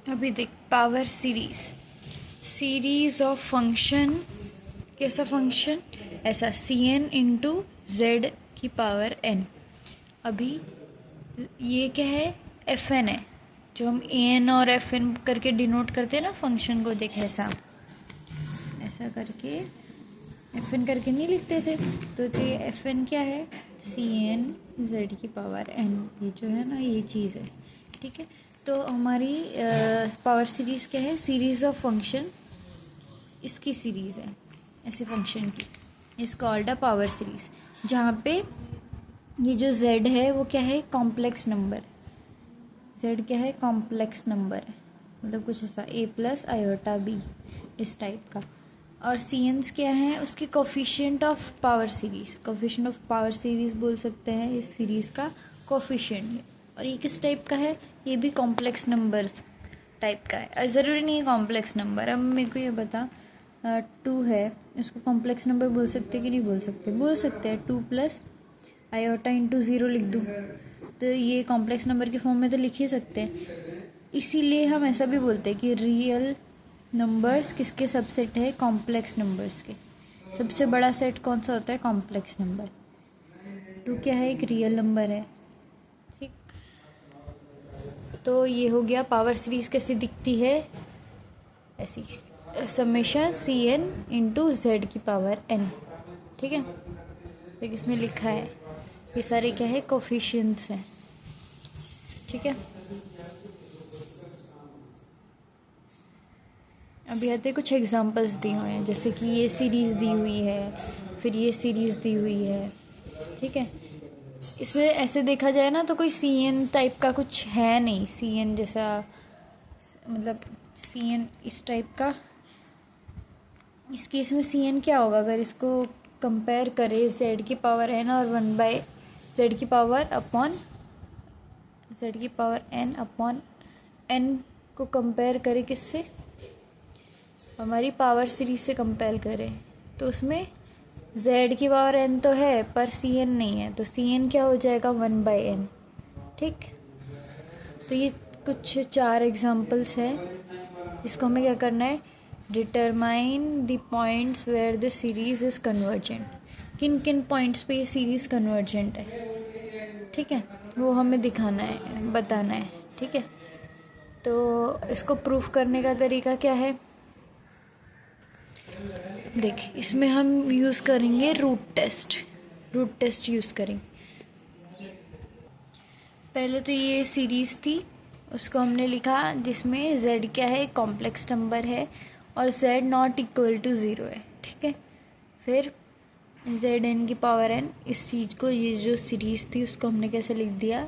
अभी देख, power series, series of function, कैसा फंक्शन, ऐसा cn इंटू जेड की पावर n। अभी ये क्या है, fn है, जो हम an और fn करके डिनोट करते हैं ना फंक्शन को। देख ऐसा ऐसा करके fn करके नहीं लिखते थे, तो ये fn क्या है, cn z की पावर n, ये जो है ना ये चीज़ है। ठीक है, तो हमारी पावर सीरीज़ क्या है, सीरीज ऑफ फंक्शन, इसकी सीरीज़ है ऐसे फंक्शन की, is called a power series, जहाँ पे ये जो z है वो क्या है, कॉम्प्लेक्स नंबर। z क्या है, कॉम्प्लेक्स नंबर है, मतलब कुछ ऐसा a प्लस आयोटा b, इस टाइप का। और cns क्या है, उसकी coefficient of power series, coefficient of power series बोल सकते हैं इस सीरीज का कोफिशिएंट है। और ये किस टाइप का है, ये भी कॉम्प्लेक्स नंबर्स टाइप का है, ज़रूरी नहीं है कॉम्प्लेक्स नंबर। अब मेरे को ये बता, 2 है, उसको कॉम्प्लेक्स नंबर बोल सकते कि नहीं बोल सकते, बोल सकते हैं। 2 प्लस आयोटा इंटू 0 लिख दूँ तो ये कॉम्प्लेक्स नंबर के फॉर्म में तो लिख ही सकते हैं। इसीलिए हम ऐसा भी बोलते हैं कि रियल नंबर्स किसके सबसेट है, कॉम्प्लेक्स नंबर्स के। सबसे बड़ा सेट कौन सा होता है, कॉम्प्लेक्स नंबर। 2 क्या है, एक रियल नंबर है। ठीक, तो ये हो गया पावर सीरीज कैसी दिखती है, ऐसी समेशन cn इंटू जेड की पावर n। ठीक है, फिर इसमें लिखा है ये सारे क्या है, कोफिशिएंट्स हैं। ठीक है, अभी आते कुछ एग्जांपल्स दिए हुए हैं, जैसे कि ये सीरीज़ दी हुई है, फिर ये सीरीज़ दी हुई है। ठीक है, इसमें ऐसे देखा जाए ना तो कोई cn टाइप का कुछ है नहीं, cn जैसा, मतलब cn इस टाइप का। इस केस में cn क्या होगा, अगर इसको कंपेयर करें z की पावर n और 1/z की पावर अपॉन z की पावर n अपॉन n को कंपेयर करें किससे, हमारी पावर सीरीज से कंपेयर करें, तो उसमें z की पावर n तो है पर cn नहीं है, तो cn क्या हो जाएगा, 1/n। ठीक, तो ये कुछ 4 एग्जांपल्स हैं, जिसको हमें क्या करना है, determine the points where the series is convergent. किन किन पॉइंट्स पे ये सीरीज़ कन्वर्जेंट है, ठीक है, वो हमें दिखाना है, बताना है। ठीक है, तो इसको प्रूफ करने का तरीका क्या है, देख इसमें हम यूज़ करेंगे रूट टेस्ट यूज़ करेंगे। पहले तो ये सीरीज़ थी, उसको हमने लिखा जिसमें z क्या है, कॉम्प्लेक्स नंबर है और z नॉट इक्वल टू 0 है। ठीक है, फिर z n की पावर n, इस चीज़ को, ये जो सीरीज़ थी उसको हमने कैसे लिख दिया,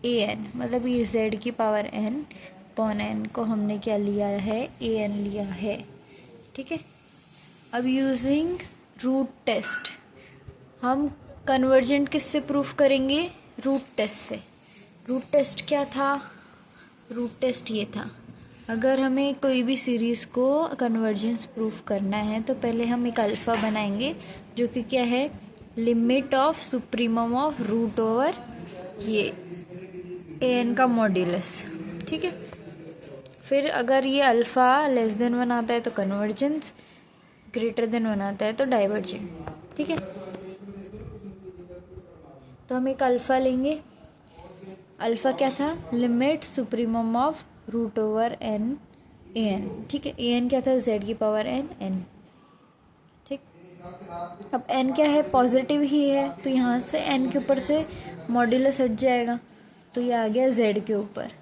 a n, मतलब ये z की पावर n अपॉन n को हमने क्या लिया है, a n लिया है। ठीक है, अब यूजिंग रूट टेस्ट हम कन्वर्जेंट किससे प्रूफ करेंगे, रूट टेस्ट से। रूट टेस्ट क्या था, रूट टेस्ट ये था, अगर हमें कोई भी सीरीज़ को कन्वर्जेंस प्रूफ करना है तो पहले हम एक अल्फ़ा बनाएंगे, जो कि क्या है, limit of supremum of root over ये an का मॉड्यूलस। ठीक है, फिर अगर ये अल्फ़ा लेस देन 1 आता है तो कन्वर्जेंस, ग्रेटर देन 1 आता है तो डाइवर्जेंट। ठीक है, तो हम एक अल्फ़ा लेंगे, अल्फ़ा क्या था, limit supremum of root over n an। ठीक है, an क्या था, z की पावर n। ठीक, अब n क्या है, पॉजिटिव ही है, तो यहाँ से n के ऊपर से मॉड्यूलस हट जाएगा, तो ये आ गया z के ऊपर।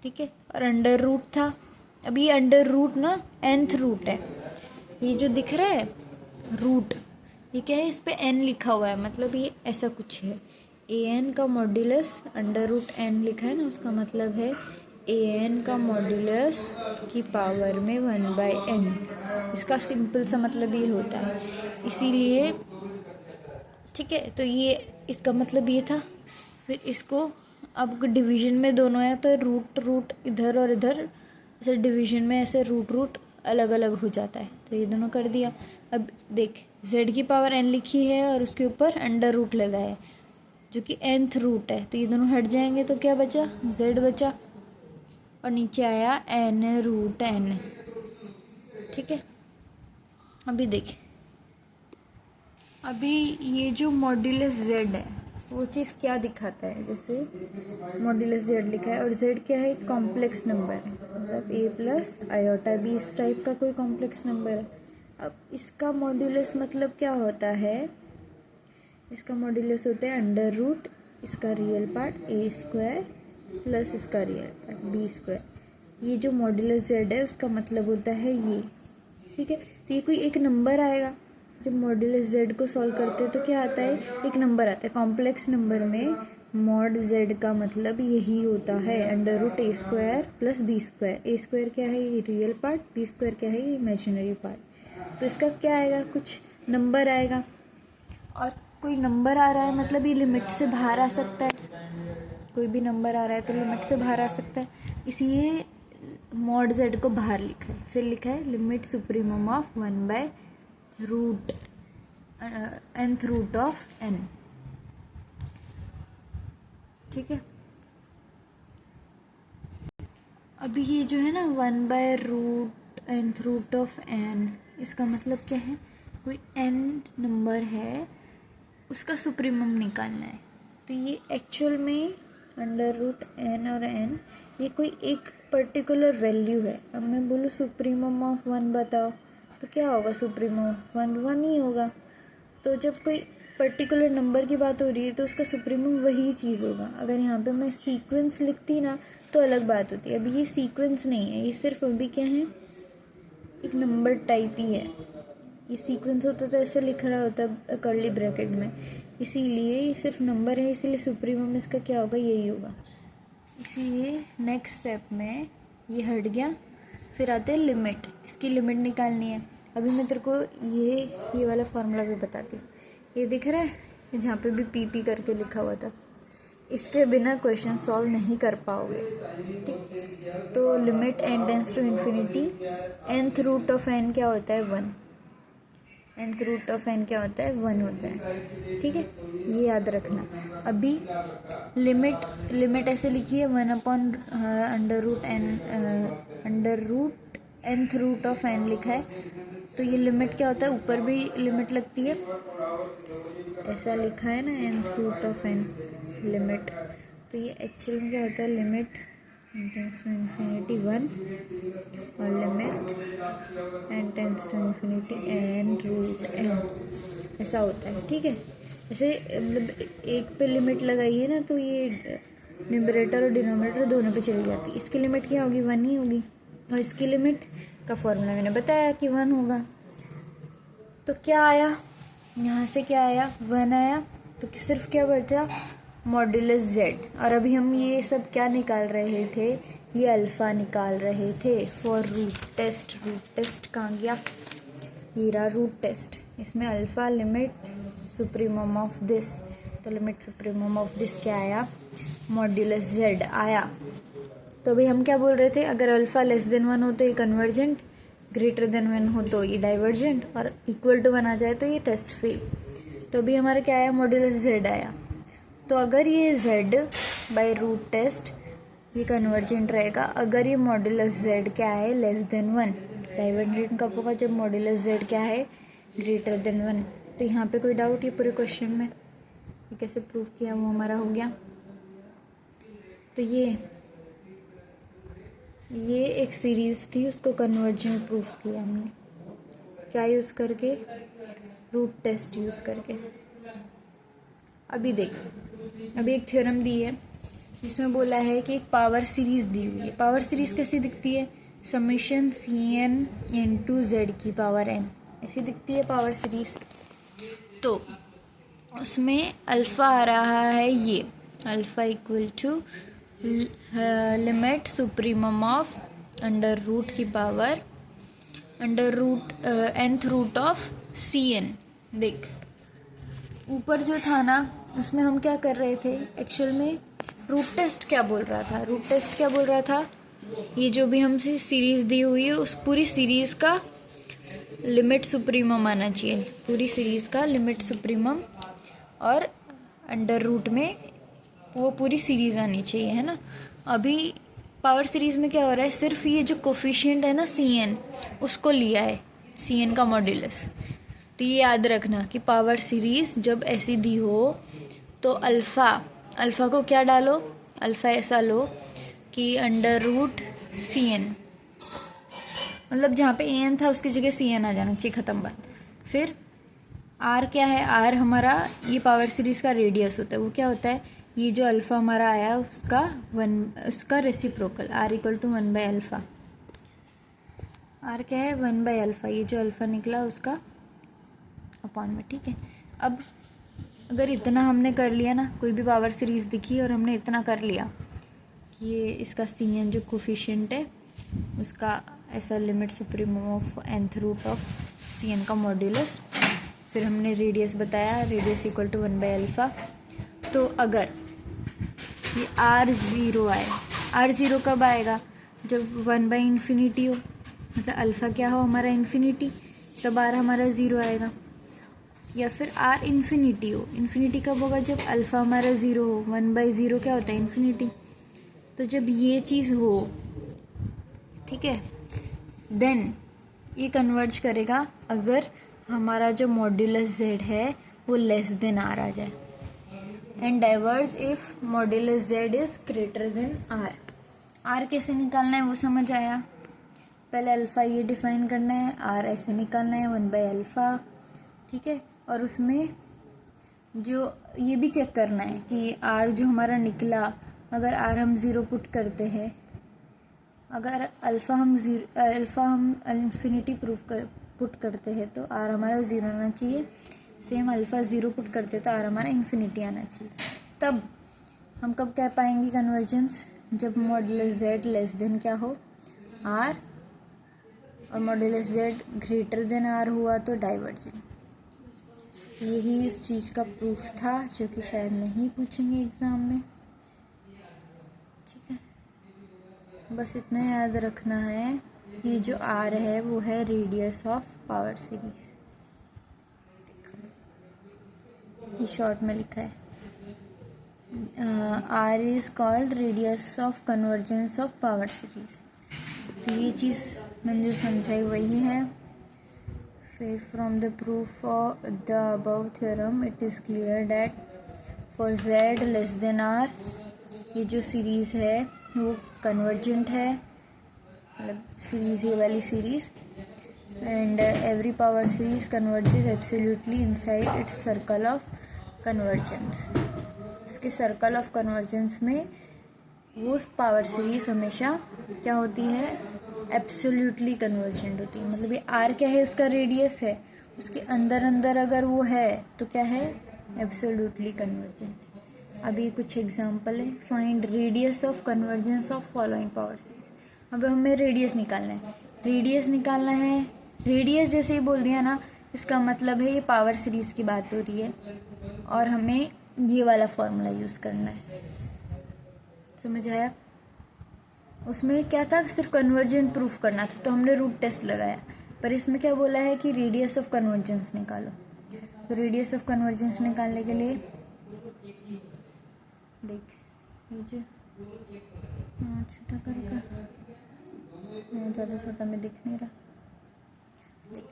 ठीक है, और अंडर रूट था, अब ये अंडर रूट ना nth रूट है, ये जो दिख रहा है रूट, ये क्या है, इस पे n लिखा हुआ है, मतलब ये ऐसा कुछ है, an का मॉड्यूलस अंडर रूट n लिखा है ना, उसका मतलब है an का मॉड्यूलस की पावर में 1/n। इसका सिंपल सा मतलब ये होता है, इसीलिए। ठीक है, तो ये इसका मतलब ये था। फिर इसको अब डिवीजन में दोनों है तो रूट इधर और इधर, ऐसे डिवीजन में ऐसे रूट अलग अलग हो जाता है, तो ये दोनों कर दिया। अब देख, z की पावर n लिखी है और उसके ऊपर अंडर रूट लगा है जो कि nth रूट है, तो ये दोनों हट जाएंगे तो क्या बचा, z बचा। और नीचे आया n रूट n। ठीक है, अभी देखिए, अभी ये जो मॉड्यूलस z है वो चीज़ क्या दिखाता है, जैसे मॉड्यूलस z लिखा है और z क्या है, कॉम्प्लेक्स नंबर है, मतलब a प्लस आयोटा भी इस टाइप का कोई कॉम्प्लेक्स नंबर है। अब इसका मॉड्यूलस मतलब क्या होता है, इसका मॉड्यूलस होता है अंडर रूट इसका real part a square plus इसका रियल पार्ट b स्क्वायर। ये जो मॉड्यूलस z है उसका मतलब होता है ये। ठीक है, तो ये कोई एक नंबर आएगा, जब मॉड्यूलस z को सॉल्व करते हैं तो क्या आता है, एक नंबर आता है। कॉम्प्लेक्स नंबर में मॉड z का मतलब यही होता है, under root a square plus b square. a square क्या है, ये रियल पार्ट, b स्क्वायर क्या है, ये इमेजिनरी पार्ट। तो इसका क्या आएगा, कुछ नंबर आएगा, और कोई नंबर आ रहा है मतलब ये लिमिट से बाहर आ सकता है, कोई भी नंबर आ रहा है तो लिमिट से बाहर आ सकता है, इसलिए मॉड z को बाहर लिखा है। फिर लिखा है लिमिट सुप्रीमम ऑफ 1/रूट nth रूट ऑफ n। ठीक है, अभी ये जो है ना 1/रूट nth रूट ऑफ n, इसका मतलब क्या है, कोई n नंबर है उसका सुप्रीमम निकालना है। तो ये एक्चुअल में अंडर रूट n और n ये कोई एक पर्टिकुलर वैल्यू है। अब मैं बोलूँ सुप्रीमम ऑफ 1 बताओ, तो क्या होगा, सुप्रीमम ऑफ 1 ही होगा। तो जब कोई पर्टिकुलर नंबर की बात हो रही है तो उसका सुप्रीमम वही चीज़ होगा। अगर यहाँ पे मैं सीक्वेंस लिखती ना तो अलग बात होती है। अभी ये सीक्वेंस नहीं है, ये सिर्फ अभी क्या है, एक नंबर टाइप ही है। ये सीक्वेंस होता तो ऐसे लिख रहा होता कर्ली ब्रैकेट में, इसीलिए ये सिर्फ नंबर है, इसीलिए सुप्रीमम इसका क्या होगा, यही होगा। इसीलिए नेक्स्ट स्टेप में ये हट गया। फिर आते हैं लिमिट, इसकी लिमिट निकालनी है। अभी मैं तेरे को ये वाला फॉर्मूला भी बताती हूँ। ये दिख रहा है जहाँ पे भी पी करके लिखा हुआ था, इसके बिना क्वेश्चन सॉल्व नहीं कर पाओगे। ठीक, तो limit n tends to infinity, nth root of n क्या होता है, 1। nth रूट ऑफ n क्या होता है, 1 होता है। ठीक है, ये याद रखना। अभी लिमिट ऐसे लिखी है 1 under root nth root of n लिखा है। तो ये लिमिट क्या होता है, ऊपर भी लिमिट लगती है, ऐसा लिखा है ना nth root of n limit. तो ये एक्चुअल में क्या होता है, लिमिट टेंड्स टू इन्फिनिटी 1 और limit n tends to infinity n root n, ऐसा होता है। ठीक है, ऐसे मतलब एक पे लिमिट लगाई है ना तो ये न्यूमरेटर और डिनोमिनेटर दोनों पे चली जाती है। इसकी लिमिट क्या होगी, 1 ही होगी, और इसकी लिमिट का फॉर्मूला मैंने बताया कि 1 होगा। तो क्या आया, यहाँ से क्या आया, 1 आया, तो सिर्फ क्या बचा, मॉड्यूलस z। और अभी हम ये सब क्या निकाल रहे थे, ये अल्फ़ा निकाल रहे थे for root test. Root test कहाँ गया, ये रहा रूट टेस्ट। इसमें alpha limit supremum of this, तो लिमिट सुप्रीमम ऑफ दिस क्या आया, मॉड्यूलस z आया। तो अभी हम क्या बोल रहे थे, अगर अल्फ़ा लेस देन 1 हो तो ये कन्वर्जेंट, ग्रेटर देन 1 हो तो ये डाइवर्जेंट, और इक्वल टू 1 आ जाए तो ये टेस्ट फेल। तो अभी हमारा क्या आया, मॉड्यूलस z आया। तो अगर ये z बाय रूट टेस्ट ये कन्वर्जेंट रहेगा, अगर ये मॉड्यूलस z क्या है, लेस देन 1, डाइवर्जेंट कब होगा, जब मॉड्यूलस z क्या है, ग्रेटर देन 1। तो यहाँ पे कोई डाउट ये पूरे क्वेश्चन में, ये कैसे प्रूव किया वो हमारा हो गया। तो ये एक सीरीज़ थी, उसको कन्वर्जेंट प्रूव किया हमने, क्या यूज़ करके, रूट टेस्ट यूज़ करके। अभी देख, अभी एक थ्योरम दी है जिसमें बोला है कि एक पावर सीरीज़ दी हुई है। पावर सीरीज़ कैसी दिखती है, समेशन Cn इंटू जेड की पावर n, ऐसी दिखती है पावर सीरीज़। तो उसमें अल्फ़ा आ रहा है, ये alpha equal to limit supremum of under root की power under root nth root of Cn। देख ऊपर जो था ना उसमें हम क्या कर रहे थे, एक्चुअल में रूट टेस्ट क्या बोल रहा था, रूट टेस्ट क्या बोल रहा था, ये जो भी हमसे सीरीज़ दी हुई है उस पूरी सीरीज़ का लिमिट सुप्रीमम आना चाहिए, पूरी सीरीज़ का लिमिट सुप्रीमम, और अंडर रूट में वो पूरी सीरीज़ आनी चाहिए, है ना। अभी पावर सीरीज में क्या हो रहा है, सिर्फ ये जो कोफिशिएंट है ना Cn, उसको लिया है, Cn का मॉड्यूलस। तो ये याद रखना कि पावर सीरीज जब ऐसी दी हो तो अल्फ़ा को क्या डालो, अल्फ़ा ऐसा लो कि √Cn, मतलब जहाँ पे an था उसकी जगह Cn आ जाना चाहिए, ख़त्म बात। फिर r क्या है, r हमारा ये पावर सीरीज का रेडियस होता है। वो क्या होता है, ये जो अल्फ़ा हमारा आया उसका रेसिप्रोकल r = 1/α। r क्या है, 1/α, ये जो अल्फ़ा निकला उसका अपॉन में, ठीक है। अब अगर इतना हमने कर लिया ना, कोई भी पावर सीरीज दिखी और हमने इतना कर लिया कि ये इसका Cn जो कोफिशिएंट है उसका ऐसा limit supremum of nth root of Cn का मॉड्यूलस, फिर हमने रेडियस बताया, रेडियस = 1/α। तो अगर ये r0 आए, r0 कब आएगा, जब 1/∞ हो, मतलब अल्फ़ा क्या हो हमारा इन्फिनिटी, तब r हमारा 0 आएगा। या फिर r इन्फिनिटी हो, इन्फिनिटी कब होगा, जब अल्फ़ा हमारा 0 हो, 1/0 क्या होता है इन्फिनिटी। तो जब ये चीज़ हो, ठीक है, देन ये कन्वर्ज करेगा अगर हमारा जो मॉड्यूलस z है वो लेस देन r आ जाए, and diverge if modulus z is greater than r। r कैसे निकालना है वो समझ आया, पहले अल्फ़ा ये डिफाइन करना है, r ऐसे निकालना है 1/α, ठीक है। और उसमें जो ये भी चेक करना है कि r जो हमारा निकला, अगर r हम 0 पुट करते हैं, अगर अल्फ़ा हम इन्फिनिटी पुट करते हैं तो r हमारा 0 आना चाहिए। सेम अल्फ़ा 0 पुट करते तो r हमारा इन्फिनिटी आना चाहिए। तब हम कब कह पाएंगे कन्वर्जेंस, जब मॉड्यूलस z लेस देन क्या हो, r, और modulus z greater than r हुआ तो डाइवर्जेंट। यही इस चीज़ का प्रूफ था जो कि शायद नहीं पूछेंगे एग्ज़ाम में, ठीक है। बस इतना याद रखना है, ये जो r है वो है रेडियस ऑफ पावर सीरीज, ये शॉर्ट में लिखा है, r is called radius of convergence of power series. तो ये चीज़ मैंने जो समझाई वही है। फिर from the proof of the above theorem it is clear that for z less than r ये जो सीरीज़ है वो कन्वर्जेंट है, मतलब सीरीज़, ये वाली series, and every power series converges absolutely inside it's circle of convergence. इसके circle of convergence में वो पावर सीरीज हमेशा क्या होती है, एब्सोल्युटली कन्वर्जेंट होती है। मतलब ये r क्या है, उसका रेडियस है, उसके अंदर अंदर अगर वो है तो क्या है, एब्सोल्युटली कन्वर्जेंट। अभी कुछ एग्जांपल है, find radius of convergence of following power series. अब हमें रेडियस निकालना है, रेडियस जैसे ही बोल दिया ना, इसका मतलब है ये पावर सीरीज की बात हो रही है और हमें ये वाला फॉर्मूला यूज़ करना है, समझ आया। उसमें क्या था, सिर्फ कन्वर्जेंट प्रूफ करना था तो हमने रूट टेस्ट लगाया, पर इसमें क्या बोला है कि रेडियस ऑफ कन्वर्जेंस निकालो। तो रेडियस ऑफ कन्वर्जेंस निकालने के लिए देख, ये जो छोटा करके, ज़्यादा छोटा में दिख नहीं रहा, देख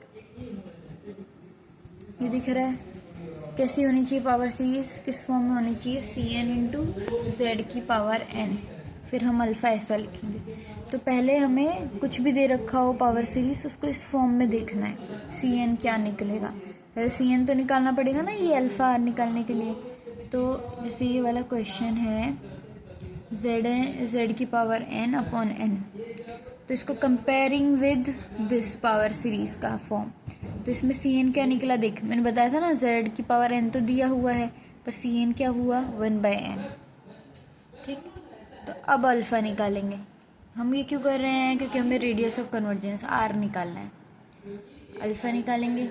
ये दिख रहा है। कैसी होनी चाहिए पावर सीरीज, किस फॉर्म में होनी चाहिए, Cn × z⁴n। फिर हम अल्फ़ा ऐसा लिखेंगे। तो पहले हमें कुछ भी दे रखा हो पावर सीरीज, उसको इस फॉर्म में देखना है, Cn क्या निकलेगा। पहले Cn तो निकालना पड़ेगा ना, ये अल्फ़ा निकालने के लिए। तो जैसे ये वाला क्वेश्चन है z⁴n/n, तो इसको comparing with this power series का फॉर्म, तो इसमें Cn क्या निकला, देख मैंने बताया था ना z⁴n तो दिया हुआ है, पर Cn क्या हुआ, 1/n, ठीक। तो अब अल्फ़ा निकालेंगे। हम ये क्यों कर रहे हैं, क्योंकि हमें रेडियस ऑफ कन्वर्जेंस r निकालना है। अल्फ़ा निकालेंगे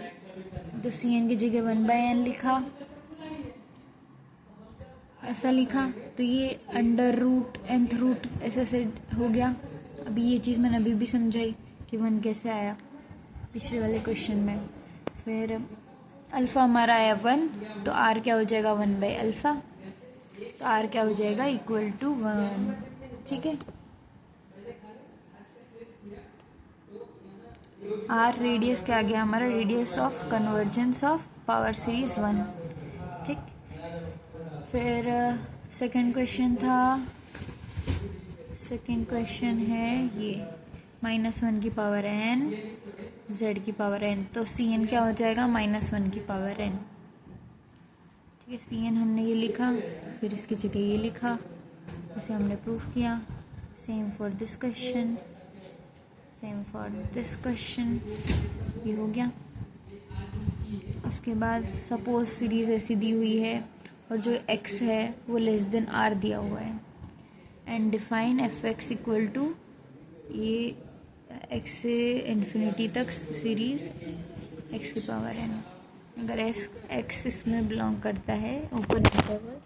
तो Cn की जगह 1/n लिखा, ऐसा लिखा, तो ये √nth ऐसे से हो गया। अभी ये चीज़ मैंने अभी भी समझाई कि 1 कैसे आया पिछले वाले क्वेश्चन में। फिर अल्फ़ा हमारा आया 1, तो r क्या हो जाएगा, 1/α, तो r क्या हो जाएगा, =1, ठीक है। आर रेडियस क्या आ गया हमारा, radius of convergence of power series 1। ठीक, फिर सेकंड क्वेश्चन था, सेकंड क्वेश्चन है ये -1 की पावर n z की पावर n, तो Cn क्या हो जाएगा -1 की पावर n। ठीक है, Cn हमने ये लिखा, फिर इसकी जगह ये लिखा, इसे हमने प्रूफ किया। Same for this question, same for this question, ये हो गया। उसके बाद सपोज सीरीज ऐसी दी हुई है और जो x है वो लेस देन r दिया हुआ है, and define f x equal to, ये x से इन्फिनिटी तक सीरीज x की पावर n, अगर x इसमें बिलोंग करता है ओपन इंटरवल